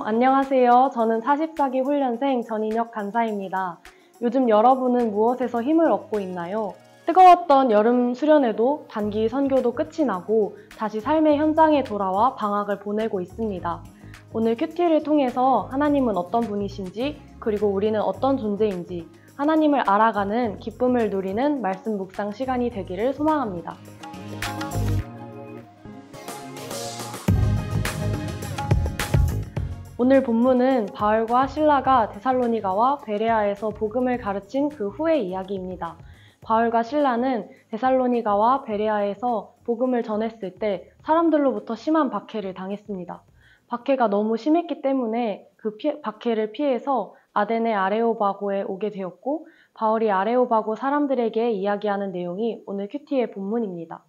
안녕하세요. 저는 44기 훈련생 전인혁 간사입니다. 요즘 여러분은 무엇에서 힘을 얻고 있나요? 뜨거웠던 여름 수련회도 단기 선교도 끝이 나고 다시 삶의 현장에 돌아와 방학을 보내고 있습니다. 오늘 큐티를 통해서 하나님은 어떤 분이신지, 그리고 우리는 어떤 존재인지 하나님을 알아가는 기쁨을 누리는 말씀 묵상 시간이 되기를 소망합니다. 오늘 본문은 바울과 실라가 데살로니가와 베레아에서 복음을 가르친 그 후의 이야기입니다. 바울과 실라는 데살로니가와 베레아에서 복음을 전했을 때 사람들로부터 심한 박해를 당했습니다. 박해가 너무 심했기 때문에 그 박해를 피해서 아데네 아레오바고에 오게 되었고, 바울이 아레오바고 사람들에게 이야기하는 내용이 오늘 큐티의 본문입니다.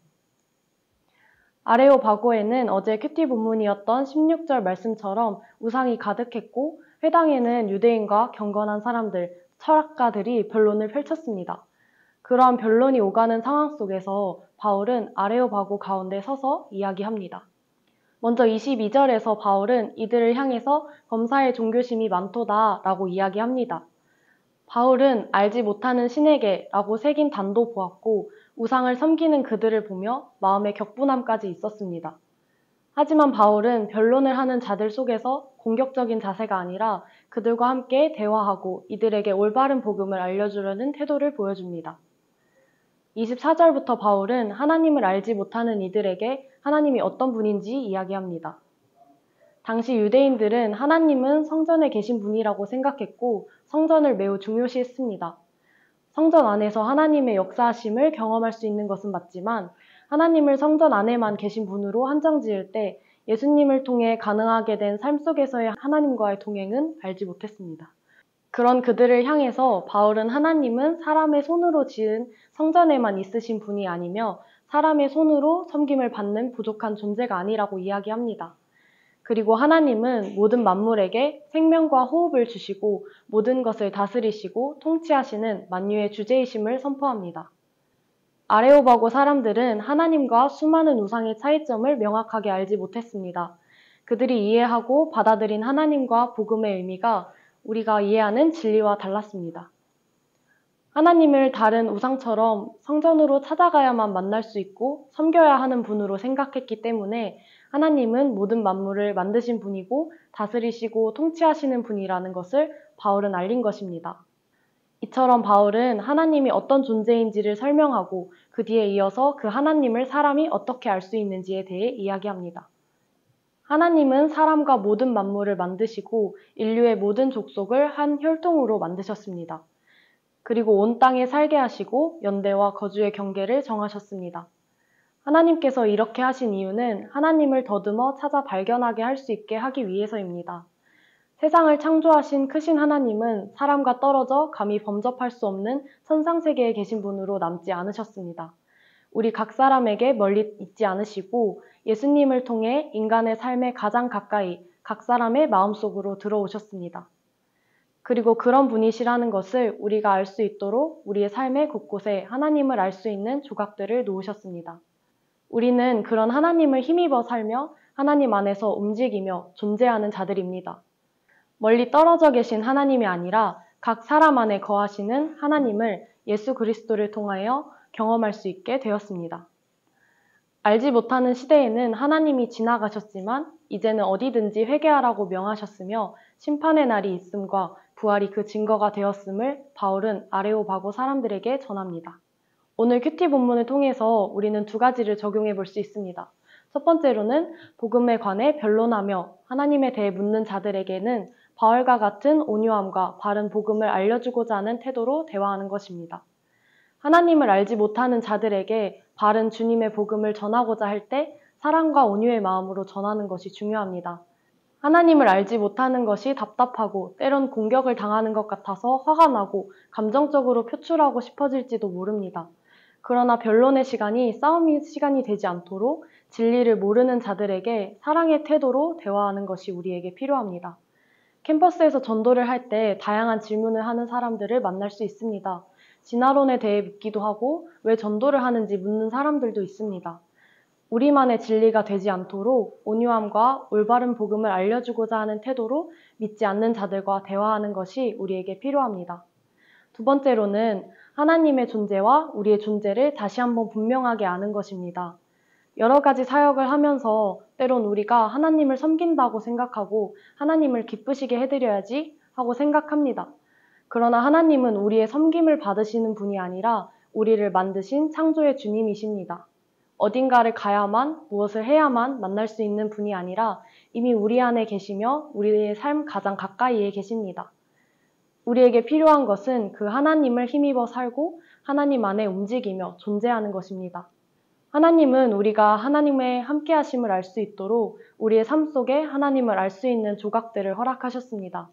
아레오바고에는 어제 큐티 본문이었던 16절 말씀처럼 우상이 가득했고, 회당에는 유대인과 경건한 사람들, 철학가들이 변론을 펼쳤습니다. 그러한 변론이 오가는 상황 속에서 바울은 아레오바고 가운데 서서 이야기합니다. 먼저 22절에서 바울은 이들을 향해서 범사에 종교심이 많도다 라고 이야기합니다. 바울은 알지 못하는 신에게 라고 새긴 단도 보았고, 우상을 섬기는 그들을 보며 마음의 격분함까지 있었습니다. 하지만 바울은 변론을 하는 자들 속에서 공격적인 자세가 아니라 그들과 함께 대화하고 이들에게 올바른 복음을 알려주려는 태도를 보여줍니다. 24절부터 바울은 하나님을 알지 못하는 이들에게 하나님이 어떤 분인지 이야기합니다. 당시 유대인들은 하나님은 성전에 계신 분이라고 생각했고 성전을 매우 중요시했습니다. 성전 안에서 하나님의 역사하심을 경험할 수 있는 것은 맞지만 하나님을 성전 안에만 계신 분으로 한정 지을 때 예수님을 통해 가능하게 된 삶 속에서의 하나님과의 동행은 알지 못했습니다. 그런 그들을 향해서 바울은 하나님은 사람의 손으로 지은 성전에만 있으신 분이 아니며 사람의 손으로 섬김을 받는 부족한 존재가 아니라고 이야기합니다. 그리고 하나님은 모든 만물에게 생명과 호흡을 주시고 모든 것을 다스리시고 통치하시는 만유의 주제이심을 선포합니다. 아레오바고 사람들은 하나님과 수많은 우상의 차이점을 명확하게 알지 못했습니다. 그들이 이해하고 받아들인 하나님과 복음의 의미가 우리가 이해하는 진리와 달랐습니다. 하나님을 다른 우상처럼 성전으로 찾아가야만 만날 수 있고 섬겨야 하는 분으로 생각했기 때문에 하나님은 모든 만물을 만드신 분이고 다스리시고 통치하시는 분이라는 것을 바울은 알린 것입니다. 이처럼 바울은 하나님이 어떤 존재인지를 설명하고 그 뒤에 이어서 그 하나님을 사람이 어떻게 알 수 있는지에 대해 이야기합니다. 하나님은 사람과 모든 만물을 만드시고 인류의 모든 족속을 한 혈통으로 만드셨습니다. 그리고 온 땅에 살게 하시고 연대와 거주의 경계를 정하셨습니다. 하나님께서 이렇게 하신 이유는 하나님을 더듬어 찾아 발견하게 할 수 있게 하기 위해서입니다. 세상을 창조하신 크신 하나님은 사람과 떨어져 감히 범접할 수 없는 천상세계에 계신 분으로 남지 않으셨습니다. 우리 각 사람에게 멀리 있지 않으시고 예수님을 통해 인간의 삶에 가장 가까이 각 사람의 마음속으로 들어오셨습니다. 그리고 그런 분이시라는 것을 우리가 알 수 있도록 우리의 삶의 곳곳에 하나님을 알 수 있는 조각들을 놓으셨습니다. 우리는 그런 하나님을 힘입어 살며 하나님 안에서 움직이며 존재하는 자들입니다. 멀리 떨어져 계신 하나님이 아니라 각 사람 안에 거하시는 하나님을 예수 그리스도를 통하여 경험할 수 있게 되었습니다. 알지 못하는 시대에는 하나님이 지나가셨지만 이제는 어디든지 회개하라고 명하셨으며 심판의 날이 있음과 부활이 그 증거가 되었음을 바울은 아레오바고 사람들에게 전합니다. 오늘 큐티 본문을 통해서 우리는 두 가지를 적용해 볼 수 있습니다. 첫 번째로는 복음에 관해 변론하며 하나님에 대해 묻는 자들에게는 바울과 같은 온유함과 바른 복음을 알려주고자 하는 태도로 대화하는 것입니다. 하나님을 알지 못하는 자들에게 바른 주님의 복음을 전하고자 할 때 사랑과 온유의 마음으로 전하는 것이 중요합니다. 하나님을 알지 못하는 것이 답답하고 때론 공격을 당하는 것 같아서 화가 나고 감정적으로 표출하고 싶어질지도 모릅니다. 그러나 변론의 시간이 싸움의 시간이 되지 않도록 진리를 모르는 자들에게 사랑의 태도로 대화하는 것이 우리에게 필요합니다. 캠퍼스에서 전도를 할 때 다양한 질문을 하는 사람들을 만날 수 있습니다. 진화론에 대해 묻기도 하고 왜 전도를 하는지 묻는 사람들도 있습니다. 우리만의 진리가 되지 않도록 온유함과 올바른 복음을 알려주고자 하는 태도로 믿지 않는 자들과 대화하는 것이 우리에게 필요합니다. 두 번째로는 하나님의 존재와 우리의 존재를 다시 한번 분명하게 아는 것입니다. 여러 가지 사역을 하면서 때론 우리가 하나님을 섬긴다고 생각하고 하나님을 기쁘시게 해드려야지 하고 생각합니다. 그러나 하나님은 우리의 섬김을 받으시는 분이 아니라 우리를 만드신 창조의 주님이십니다. 어딘가를 가야만, 무엇을 해야만 만날 수 있는 분이 아니라 이미 우리 안에 계시며 우리의 삶 가장 가까이에 계십니다. 우리에게 필요한 것은 그 하나님을 힘입어 살고 하나님 안에 움직이며 존재하는 것입니다. 하나님은 우리가 하나님의 함께하심을 알 수 있도록 우리의 삶 속에 하나님을 알 수 있는 조각들을 허락하셨습니다.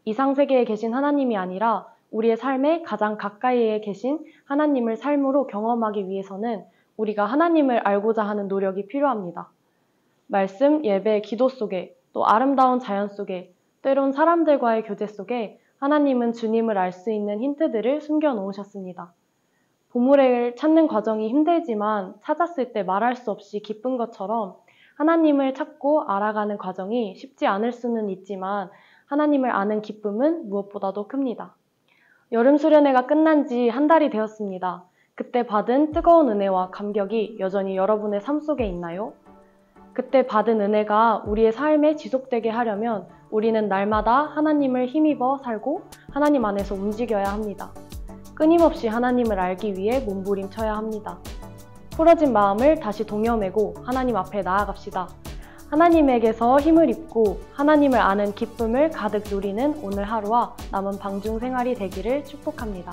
이 상세계에 계신 하나님이 아니라 우리의 삶에 가장 가까이에 계신 하나님을 삶으로 경험하기 위해서는 우리가 하나님을 알고자 하는 노력이 필요합니다. 말씀, 예배, 기도 속에 또 아름다운 자연 속에 때론 사람들과의 교제 속에 하나님은 주님을 알 수 있는 힌트들을 숨겨놓으셨습니다. 보물을 찾는 과정이 힘들지만 찾았을 때 말할 수 없이 기쁜 것처럼 하나님을 찾고 알아가는 과정이 쉽지 않을 수는 있지만 하나님을 아는 기쁨은 무엇보다도 큽니다. 여름 수련회가 끝난 지 한 달이 되었습니다. 그때 받은 뜨거운 은혜와 감격이 여전히 여러분의 삶 속에 있나요? 그때 받은 은혜가 우리의 삶에 지속되게 하려면 우리는 날마다 하나님을 힘입어 살고 하나님 안에서 움직여야 합니다. 끊임없이 하나님을 알기 위해 몸부림쳐야 합니다. 풀어진 마음을 다시 동여매고 하나님 앞에 나아갑시다. 하나님에게서 힘을 입고 하나님을 아는 기쁨을 가득 누리는 오늘 하루와 남은 방중 생활이 되기를 축복합니다.